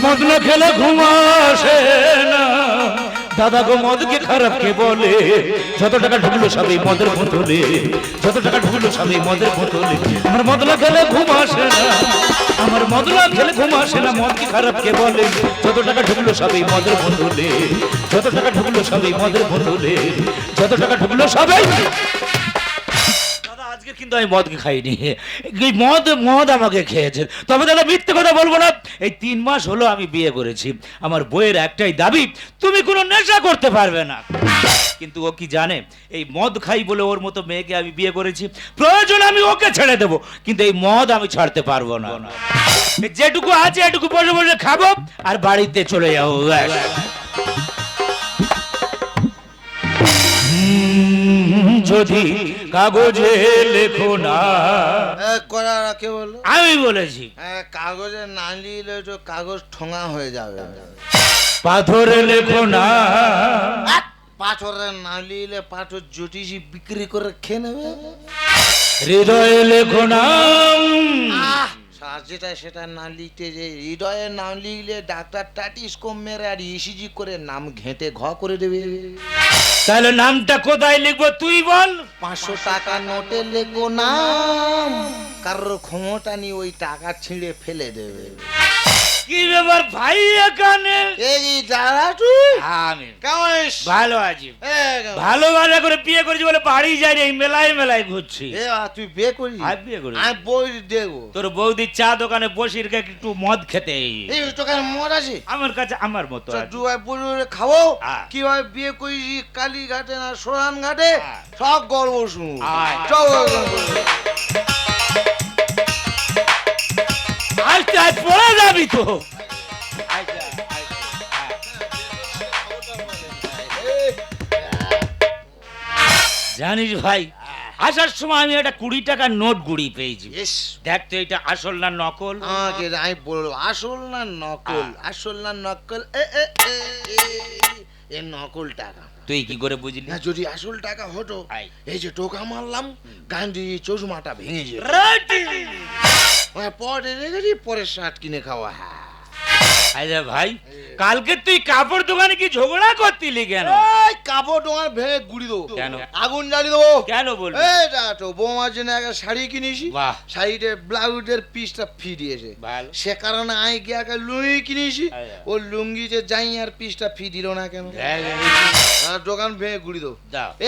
মদ না খেলে ঘুম আসে না। দাদা গো মদকে খারাপ কে বলে? যত টাকা ঢুকলো সবই মদের বোতলে, যত টাকা ঢুকলো সবই মদের বোতলে। আমার মদ না খেলে ঘুম আসে না, আমার মদ না খেলে ঘুম আসে না। মদকে খারাপ কে বলে? যত টাকা ঢুকলো সবই মদের বোতলে, যত টাকা ঢুকলো সবই মদের বোতলে, যত টাকা ঢুকলো সবই। আজকে কিন্তু আমি মদকে খাইনি, এই মদ আমাকে খেয়েছে। তবে দাদা মিথ্যে কথা বলবো না, এই 3 মাস হলো আমি বিয়ে করেছি। আমার বইয়ের একটাই দাবি, তুমি কোনো নেশা করতে পারবে না। কিন্তু ও কি জানে, এই মদ খাই বলে ওর মতো মেয়েকে আমি বিয়ে করেছি। প্রয়োজন আমি ওকে ছেড়ে দেবো, কিন্তু এই মদ আমি ছাড়তে পারবো না। যেটুকু আছে এটুকু বসে বসে খাবো আর বাড়িতে চলে যাবো। যদি কাগজে লেখো না, কে বললো? আমি বলেছি। কাগজে না লিখলে তো কাগজ ঠোঙা হয়ে যাবে। পাথরে লেখো না, পাথরে না লিখলে পাথর জুটিসি বিক্রি করে খেয়ে নেবে। হৃদয়ে লেখো না, যেটা সেটা না লিখতে, যে হৃদয়ে নাম লিখলে ডাক্তার টাটিস্কোপ মেরে আর ইসিজি করে নাম ঘেঁটে ঘ করে দেবে। তাহলে নামটা কোথায় লিখবো তুই বল? 500 টাকা নোটে লেখো নাম, কারোর ক্ষমতা নিয়ে ওই টাকা ছিঁড়ে ফেলে দেবে। কি ব্যাপার ভাই এখানে? এই দাঁড়া তুই। আমি কেমন ভালো আছি, ভালো ভালো করে বিয়ে করেছি বলে বাড়ি যাই, এই মেলায় মেলায় ঘুরছি। তুই বিয়ে করিস? আমি বিয়ে করি। আমি বই দেবো। তোর বৌদির চা দোকানে বসে একটু মদ খেতে। এই দোকানে মদ আছে আমার কাছে আমার মতো দুয়ার বলে খাবো। হ্যাঁ। কিভাবে বিয়ে করেছি কালীঘাটে না সোরান ঘাটে, হ্যাঁ। সব গল্প শুন। আজকে আজ পড়ে যাবি তো। জানিস ভাই, আসার সময় আমি একটা 20 টাকার নোট গুড়ি পেয়েছি। দেখ তো এটা আসল না নকল? আমাকে আমি বলবো আসল না নকল, আসল না নকল। এ নকল টাকা। তুই কি করে বুঝলি? না, যদি আসল টাকা হতো, এই যে টোকা মারলাম, গান্ধী চশমাটা ভেঙে যেত। পরে রেখেছি, পরে শার্ট কিনে খাওয়া। আচ্ছা ভাই, কালকে তুই কাপড় দোকানে কি ঝগড়া করতিলি কেন? কাপড় দোকান ভেঙে গুড়ি দেবো। কেন? আগুন জ্বালিয়ে দেবো। কেন বলবি? এইটা তো বৌমার জন্য একটা শাড়ি কিনেছি, শাড়িতে ব্লাউজের পিসটা ফি দিয়েছে, সে কারণে আমি গিয়ে একটা লুঙ্গি কিনেছি, ও লুঙ্গিতে যাই আর পিসটা ফি দিল না কেন? দোকান ভেঙে গুড়ি দেবো।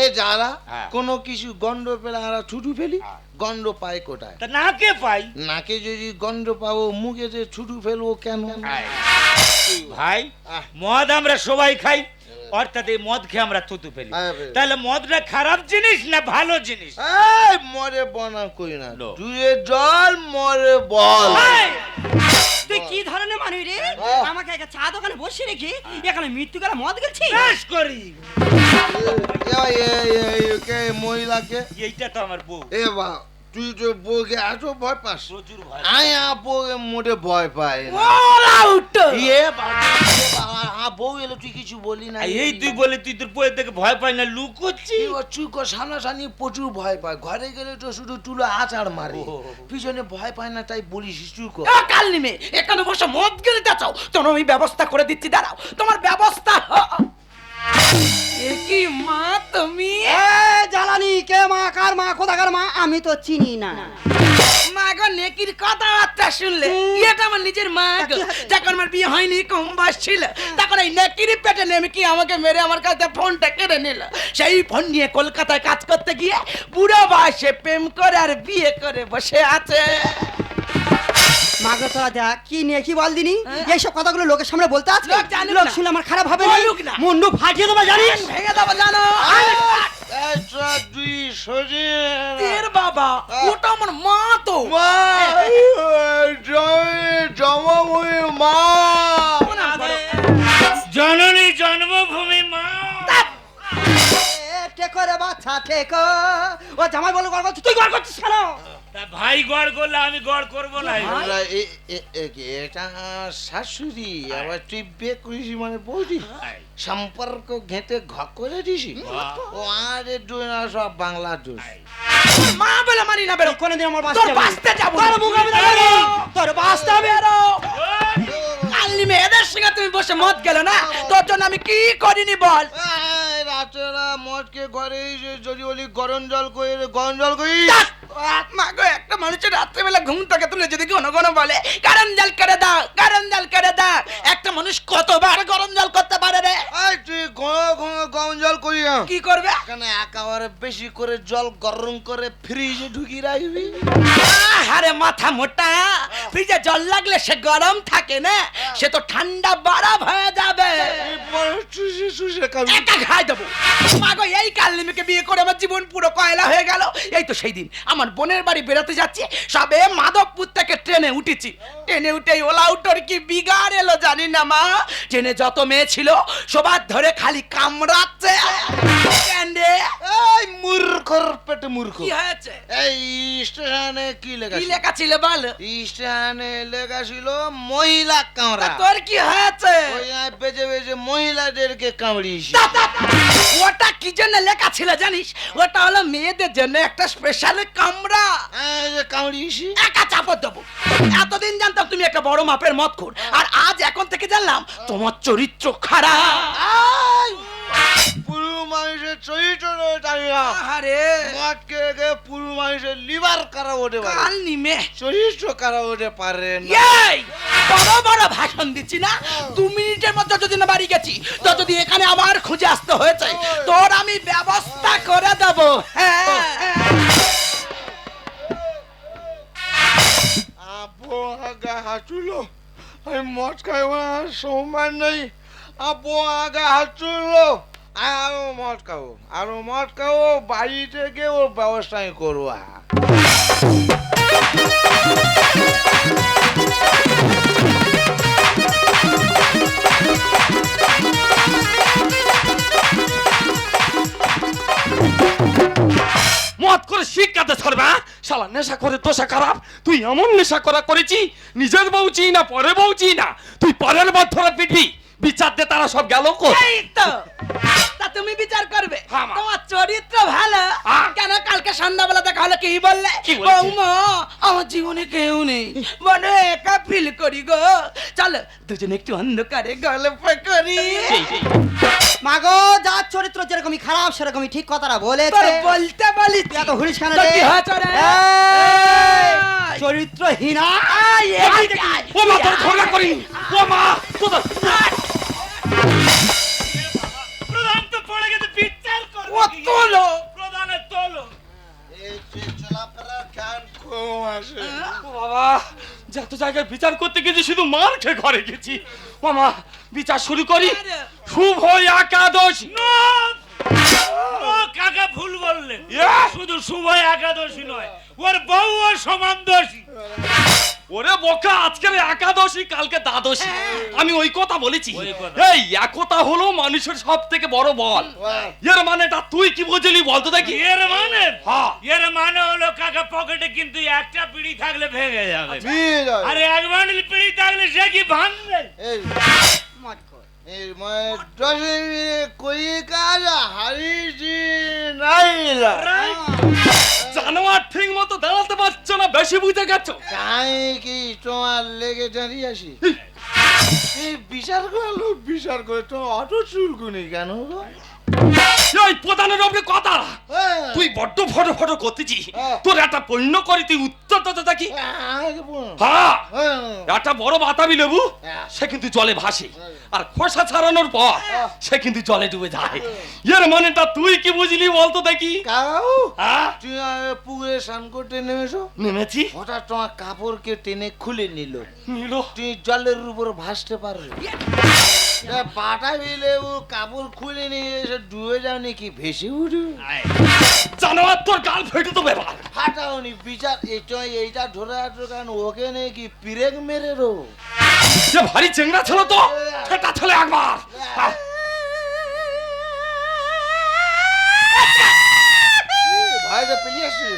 এই যারা কোনো কিছু গন্ধ পেলে আমরা ছুটু ফেলি, গন্ধ পাই কোথায়? নাকে পাই। নাকে যদি গন্ধ পাবো, মুখে যে ছুটু ফেলবো কেন? ভাই মদ আমরা সবাই খাই, অর্থাৎ এই মদ খেয়ে আমরা থুতু ফেলি। তাহলে মদটা খারাপ জিনিস না ভালো জিনিস? মরে বনা কই না, তুই জল মরে বল। তুই কি ধরনের মানুষ রে? আমাকে একটা চা দোকানে বসে রেখে এখানে মৃত্যু করে মদ গেছিস? বেশ করি। মহিলাকে এইটা তো আমার বউ। এ বা তুই তো বউকে এত ভয় পাস? প্রচুর ভয়। আমি বউকে মোটে ভয় পাই না। বউ এলো তুই কিছু বলি না। এই তুই বলে তুই তোর বউয়ের থেকে ভয় পাই না, লুকোচ্ছি? চুপ কর, সামনাসামনি প্রচুর ভয় পায়। ঘরে গেলে তো শুধু তুলো আচার মারে, পিছনে ভয় পায় না, তাই বলিস চুপ কর। কাল নিমে এখানে বসে মদ গেলে চাও, তোমার আমি ব্যবস্থা করে দিচ্ছি, দাঁড়াও। তোমার ব্যবস্থা কি মা তুমি? জ্বালানি কে মা, কার মা, কোথাকার মা আমি তো চিনি না। মা গো, নেকির কথাবার্তা শুনলে এটা আমার নিজের মা গো। যখন আমার বিয়ে হয়নি, কম বয়স ছিল, তখন এই নেকির পেটে নেমে কি আমাকে মেরে আমার কাছে ফোনটা কেড়ে নিল। সেই ফোন নিয়ে কলকাতায় কাজ করতে গিয়ে বুড়ো বয়সে প্রেম করে আর বিয়ে করে বসে আছে। মাগো তোরা দেখ কি নিয়ে কি বল দিনি, এইসব কথাগুলো লোকের সামনে বলতে আছে? লোক শুনে আমার খারাপ হবে না, মুন্ডু ফাটিয়ে দেবো জানিস, ভেঙে দেবো জানো। তুই সজি বাবা, ওটা আমার মা তো। জন্মভূমি মা, জননী জন্মভূমি মা। টেকো রে বাচ্চা টেকো। ও জামাই বলে গড় করছিস, তুই গড় করছিস কেন? ভাই গড় করলে আমি গড় করবো না। এটা শাশুড়ি, আবার তুই বিয়ে করেছি মানে বৌদি, সম্পর্ক ঘেঁটে ঘ করে দিছি। ও আরে দুই না, সব বাংলা দোষ। মা বলে মারি না, বেরো কোনদিন আমার তোর বাঁচতে যাবো, তোর মুখ আমি দেখাবো, তোর বাঁচতে বেরো। কাল কালনি মেয়েদের সঙ্গে তুমি বসে মদ গেল না, তোর জন্য আমি কি করিনি বল। রাতেরা মদকে ঘরে এসে যদি বলি গরম জল করি মা গো, একটা মানুষের রাত্রেবেলা ঘুম থেকে তুলে যদি ঘন ঘন বলে গরম জল করে দাও, গরম জল করে দাও, একটা মানুষ কতবার গরম জল করতে পারে রে? তুই গরম জল করি না কি করবে? কেন একেবারে বেশি করে জল গরম করে ফ্রিজে ঢুকিয়ে রাখবি। আরে মাথা মোটা, ফ্রিজে জল লাগলে সে গরম থাকে না, সে তো ঠান্ডা বরফ হয়ে যাবে। একা খাই দেবো। মা গো, এই কালনিমিকে বিয়ে করে আমার জীবন পুরো কয়লা হয়ে গেল। এই তো সেই দিন আমার বোনের বাড়ি বেরোতে যাচ্ছি, সবে মাধবপুর থেকে ট্রেনে উঠেছি। ট্রেনে উঠেই ওলা উঠোর কি বিগাড় এলো জানি না মা। ট্রেনে যত মেয়ে ছিল সবার ধরে খালি কামড়াচ্ছে। এই মূর্খর পেটে মূর্খ। কি হয়েছে? এই স্টেশনে কি লেখা কি লেখা ছিল বল? স্টেশনে লেখা ছিল মহিলা কামড়া। তোর কি হয়েছে? ওই বেজে বেজে মহিলাদেরকে কামড়িয়েছি। ওটা কি জন্য লেখা ছিল জানিস? ওটা হলো মেয়েদের জন্য একটা স্পেশাল কামড়া। কামড়িয়েছি একা চাপড় দেবো। এতদিন জানতাম তুমি একটা বড় মাপের মদখোর, আর আজ এখন থেকে জানলাম তোমার চরিত্র খারাপ। পুরো মানুষের চরিত্র জানিনা। আরে মদ খেয়ে পুরো মানুষের লিভার খারাপ হতে পারে, কাল নিমে চরিত্র খারাপ হতে পারে না। এই বড় বড় ভাষণ দিচ্ছি না? 2 মিনিটের মধ্যে যদি না বাড়ি গেছি তো যদি এখানে আবার খুঁজে আসতে হয়েছে তোর আমি ব্যবস্থা করে দেবো। হ্যাঁ আপু আগা হাঁচুলো, আমি মদ খাইবার সময় নেই। আপু আগা হাঁচুলো, আরো মদ খাবো, বাড়ি থেকে ওর ব্যবস্থা আমি করবো। মদ করে শিক্ষাতে ছাড়বে? শালা নেশা করে দোষা খারাপ। তুই এমন নেশা করেছি, নিজের বউচি না পরের বউচি না, তুই পরের বর ধরে পিটবি। বিচার দে, তারা সব গেল কো? এই তো তা তুমি বিচার করবে। হ্যাঁ, মা। তোমার চরিত্র ভালো। কেন কালকে সন্ধ্যাবেলা দেখা হলো কি বললে? কি বলেছি? বৌমা আমার জীবনে কেউ নেই, বড় একা ফিল করি গো, চলো দুজনে একটু অন্ধকারে গল্প করি। মাগো, যার চরিত্র যেরকমই খারাপ সেরকমই ঠিক কথাটা বলেছে। তোর বলতে বলি তুই এত হুলিস কেন তোর রে? কি হয়েছে রে? এই, চরিত্রহীনা। আয়, এদিকে আয়। ও মা, তোর ঝগড়া করি। ও মা, তোর প্রধান তো পড়ে গেছে, বিচার করবে ও কি? তোলো। প্রধানের তোলো। এই যে চলাফেরা জ্ঞান কম আসে। ও বাবা, যত জায়গায় বিচার করতে গেছি শুধু মার খেয়ে ঘরে গেছি। মামা, বিচার শুরু করি। শুভ একাদশী। ও কাকা ভুল বললে। ইয়া! শুধু শুভ একাদশী নয়, ওর বউ ও সমান দোষী। ওরে বোকা, আজকের একাদশী কালকে দ্বাদশী। আমি ওই কথা বলেছি। ওই কথা। এই একতা হলো মানুষের সব থেকে বড় বল। এর মানেটা তুই কি বুঝলি বলতো দেখি? এর মানে? হ্যাঁ। এর মানে হলো কাকা পকেটে কিন্তু একটা বিড়ি থাকলে ভেঙে যাবে, বিদায়। আর এক বান্ডিল বিড়ি থাকলে সে কি ভাঙবে? এই এই মায়ের দশে মিলে কই কাজ হারিয়েছি নাইলা। জানোয়ার ঠিক মতো দাঁড়াতে পারছো না, বেশি বুঝে গেছো। তাই কি তোমার লেগে দাঁড়িয়ে আসি? এই বিচার করে তোমার অত চুলকুনি কেন গো? এই প্রধানের ওপরে কথা। তুই বড্ড ফটো ফটো করতেছি। তোর একটা পণ্য করে তুই উত্তর তো দেখি। হ্যাঁ, একটা বড় বাতাবি লেবু, সে কিন্তু জলে ভাসে, আর খোসা ছাড়ানোর পর সে কিন্তু জলে ডুবে যায়। এর মানেটা তুই কি বুঝলি বলতো দেখি? কাউ হ্যাঁ, তুই পুকুরে স্নান করতে নেমেছো, নেমেছি। হঠাৎ তোমার কাপড়কে টেনে খুলে নিল, নিল। তুই জলের উপর ভাসতে পারবে? বাতাবি লেবু কাপড় খুলে নিয়ে এসে ডুবে যাও নাকি ভেসে উঠবে? জানোয়ার, তোর গাল ফেটে তো ব্যাপার। ফাটাওনি বিচার। এইটা ধরে আছো কেন? ওকে নাকি পিরেক মেরে রো। যে ভারী চেংড়া ছিল তো, ফেটা ছিল একবার। ভাইটা পেলিয়ে আসছে।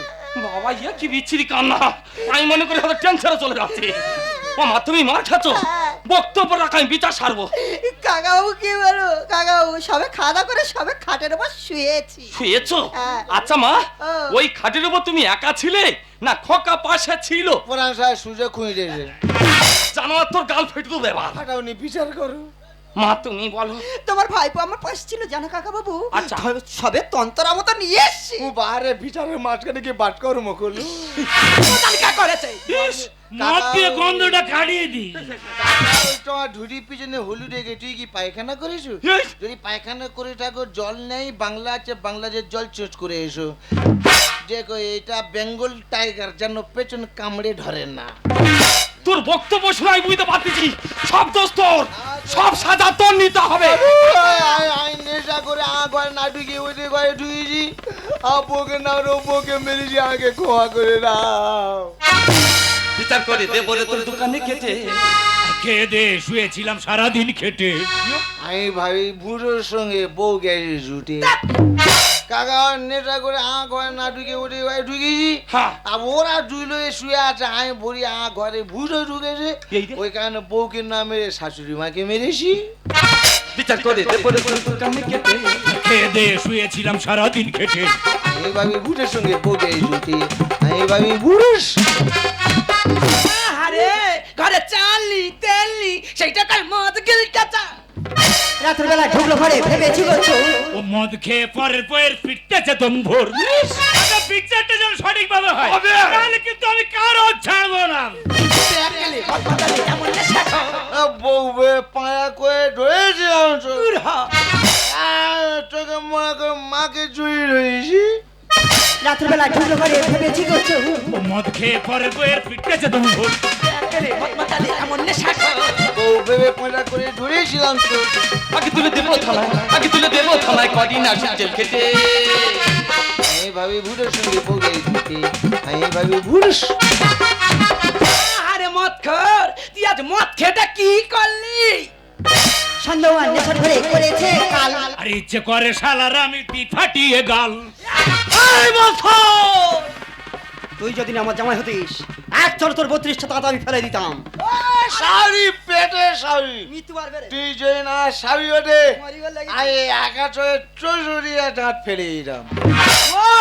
বাবা, ইয়ে কি বিচ্ছিরি কান্না। আমি মনে করি হয়তো টেনশনে চলে যাচ্ছি। ও মা তুমি মার খাচ্ছ বক্তব্য রাখ আমি বিচার সারবো কাকাবাবু কি বলো কাকাবাবু সবে খাওয়া দাওয়া করে সবে খাটের উপর শুয়েছি শুয়েছো হ্যাঁ। আচ্ছা মা ও। ওই খাটের উপর তুমি একা ছিলে না খোকা পাশে ছিল পুরান সাহেব সুজে খুঁজে দিয়েছে। জানো আর তোর গাল ফেটে দেবো এবার ফাটাও নি বিচার করো। মা তুমি বলো তোমার ভাইপো আমার পাশে ছিল জানো কাকাবাবু আচ্ছা। সবে তন্তরা মতো নিয়ে এসছি ও বারে বিচারের মাঝখানে কি বাটকর্ম করলো? তালিকা করেছে মদ দিয়ে গন্ধটা কাটিয়ে দি। ওই তোমার ঢুড়ি পিছনে হলুদ রেখে তুই কি পায়খানা করেছো? এই, যদি পায়খানা করে থাকো জল নেই, বাংলা আছে বাংলাদেশ জল চোচ করে এসো। দেখো এটা বেঙ্গল টাইগার যেন পেছন কামড়ে ধরে না। তোর বক্তব্য শোনাই বুঝতে পারতেছি সব দোষ তোর সব সাজা তোর নিতে হবে আই নেশা করে ঘরে না ঢুকে ওই ঘরে ঢুকেছি, বউকে না বউকে মেরেছি, আগে খোয়া করে দাও। বিচার করে দে বলে তোর দোকানে কেটে খেয়ে দে, শুয়েছিলাম সারাদিন খেটে। আমি ভাবি বুড়োর সঙ্গে বউ গেছে জুটে। কাকা নেশা করে ঘরে না ঢুকে ওই ঘরে ঢুকেছি, হ্যাঁ। আর ওরা দুইলো শুয়ে আছে, আমি বলি ঘরে বুড়ো ঢুকেছে, এই রে। ওই কারণে বউকে না মেরে শাশুড়ি মাকে মেরেছি। বিচার করে দে বলে তোর দোকানে কেটে খেয়ে দে, শুয়েছিলাম সারাদিন খেটে। আমি ভাবি বুড়োর সঙ্গে বউ গেছে জুটে, আমি ভাবি বুড়োস। আরে ঘরে চাল নি তেল নি সেই টাকায় মদ গিলটা চা রাতের বেলা ঢুকলো ঘরে ভেবেছি করছো ও মদ খেয়ে পরের বইয়ের ফিরতেছে দম ভোর। আচ্ছা, পিকচারটা যেন সঠিকভাবে হয়, হবে। তাহলে কিন্তু আমি কারো ছাড়বো না। এমন নেশা খাও বউ পায়া করে ধরেছিলাম তো। দূর হ তোকে মনে করে মাকে চুরি রয়েছি। রাতের বেলা ঢুকলো ঘরে ভেবেছি করছো ও মদ খেয়ে পরের বইয়ের ফিরতেছে দম ভোর। এমন নেশা খাও বউ ভেবে পায়া করে ধরেছিলাম তো। আগে তুলে দেবো থানায় আগে তুলে দেবো থানায় কদিন আসি জেল খেটে আমি ভাবি বুড়োর সঙ্গে বউ গেছে জুটে, আমি ভাবি বুড়োস। আরে মদ খোর তুই আজ মদ খেটা কি করলি সন্দেহান নেশার ঘরে করেছে কাল আর ইচ্ছে করে শালারা আমি দি ফাটিয়ে গাল। তুই যদি না আমার জামাই হতিস এক চল তোর 32টা দাঁত আমি ফেলে দিতাম শাড়ি পেটে শাড়ি, মৃত্যু পারবে রে তুই যদি না শাড়ি ওঠে মরিবার লাগে আই একা চলে চৌষট্টিটা দাঁত ফেলে দিতাম।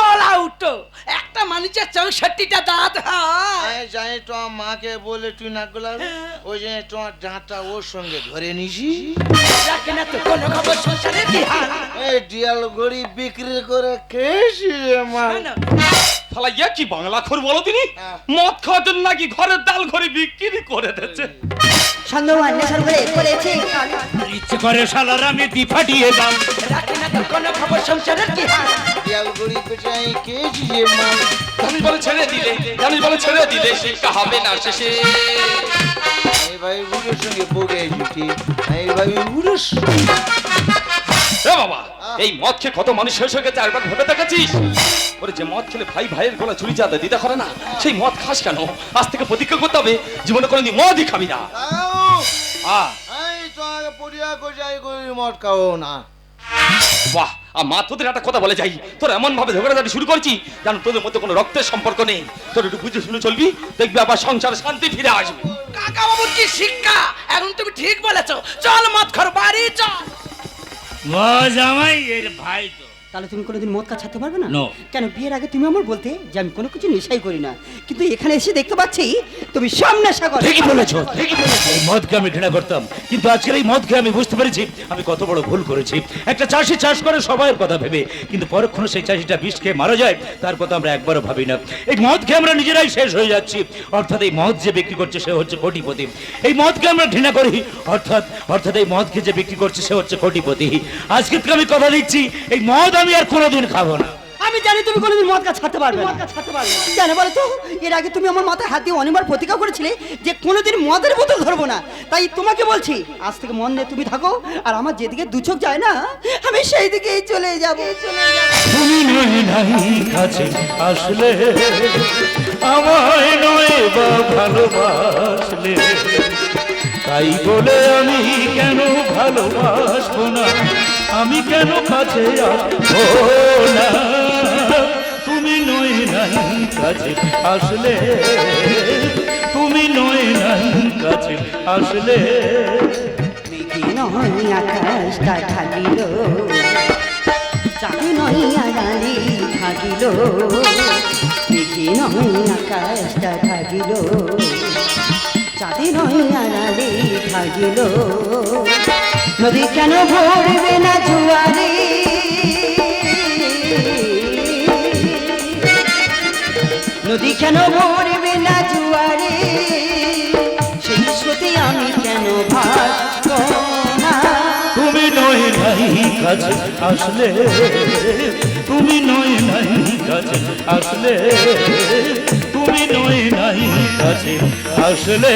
ওলা উঠো একটা মানুষের 64টা দাঁত হয় আমি জানি তোমার মাকে বলে তুই না গোলাবি, ওই জন্য তোমার দাঁতটা ওর সঙ্গে ধরে নিছি। রাখে না তো কোনো খবর সংসারে কি হাল এই ডিয়াল গড়ি বিক্রি করে খেয়েছি রে মা। শোনো, শালা ইয়া কি বাংলা খোর বলো তিনি হ্যাঁ। মদ খাওয়ার জন্য নাকি ঘরের ডাল ঘরে বিক্রি করে দিচ্ছে সন্দেহান নেশার ঘরে করেছে কাল আর ইচ্ছে করে শালারা আমি দি ফাটিয়ে গাল। রাখে না তো কোনো খবর সংসারে কি হাল ডিয়াল গড়ি পেটে আমি খেয়েছি রে মা। জানিস বলে ছেড়ে দিলে জানিস বলে ছেড়ে দিলে শিক্ষা হবে না শেষে আমি ভাই বুড়োর সঙ্গে বগে জুটি, আমি ভাবি বুড়োস। এ বাবা এই মদ খেয়ে কত মানুষ শেষ হয়ে গেছে একবার ভেবে দেখেছিস ওরে যে মদ খেলে ভাই ভাইয়ের গলা চুরি যাতে দিতে করে না সেই মদ খাস কেন আজ থেকে প্রতিজ্ঞা করতে হবে জীবনে কোনোদিন মদই খাবি না আমি তোমাকে পরিয়া করে যাই করি মদ খাও না। বাহ আর মা তোদের একটা কথা বলে যাই তোর এমন ভাবে ঝগড়াঝাটি শুরু করছি যেন তোদের মধ্যে কোনো রক্তের সম্পর্ক নেই তোর একটু বুঝে শুনে চলবি দেখবি আবার সংসারে শান্তি ফিরে আসবে কাকা বাবুর কি শিক্ষা এখন তুমি ঠিক বলেছো চল মদ খোর বাড়ি চল ও জামাই এর ভাই তো। তাহলে তুমি কোনোদিন মদ ছাড়তে পারবে না No. কেন বিয়ের আগে তুমি আমার বলতে যে আমি কোনো কিছু নেশাই করি না কিন্তু এখানে এসে দেখতে পাচ্ছি তুমি সব নেশা করো ঠিকই বলেছো, ঠিকই বলেছো। এই মদকে আমি ঘৃণা করতাম, কিন্তু আজকের এই মদকে আমি বুঝতে পেরেছি আমি কত বড় ভুল করেছি। একটা চাষি চাষ করে সবাইয়ের কথা ভেবে, কিন্তু পরক্ষণে সেই চাষিটা বিষ খেয়ে মারা যায় তার কথা আমরা একবারও ভাবি না। এই মদ খেয়ে আমরা নিজেরাই শেষ হয়ে যাচ্ছি। অর্থাৎ এই মদ যে বিক্রি করছে সে হচ্ছে কোটিপতি। এই মদকে আমরা ঘৃণা করি, অর্থাৎ অর্থাৎ এই মদকে যে বিক্রি করছে সে হচ্ছে কোটিপতি। আজকে থেকে আমি কথা দিচ্ছি এই মদ আমি আর কোনোদিন খাবো না। আমি জানি তুমি কোনোদিন মদ ছাড়তে পারবে না কেন বলো তো এর আগে তুমি আমার মাথায় হাত দিয়ে অনেকবার প্রতিজ্ঞা করেছিলে যে কোনোদিন মদের বোতল ধরবো না তাই তোমাকে বলছি আজ থেকে মন নিয়ে তুমি থাকো আর আমার যেদিকে দু চোখ যায় না আমি সেই দিকেই চলে যাবো তুমি নয় নাই কাছে আসলে আমায় নয় বা ভালোবাসলে তাই বলে আমি কেন ভালোবাসবো না আমি কেন কাছে আসবো না তুমি নয় নাই কাছে আসলে তুমি তুমি নয় নাই কাছে আসলে মেঘে নয় আকাশটা ঢাকিল, চাঁদে নয় আড়ালে থাকিল, মেঘে নয় আকাশটা ঢাকিল, চাঁদে নয় আড়ালে থাকিল, নদী কেন ভরবে না জোয়ারে, নদী কেন ভরবে না জোয়ারে, সেই স্রোতে আমি কেন ভাসব না। তুমি নয় নাই কাছে আসলে, তুমি নয় নাই কাছে আসলে, তুমি নয় নাই কাছে আসলে।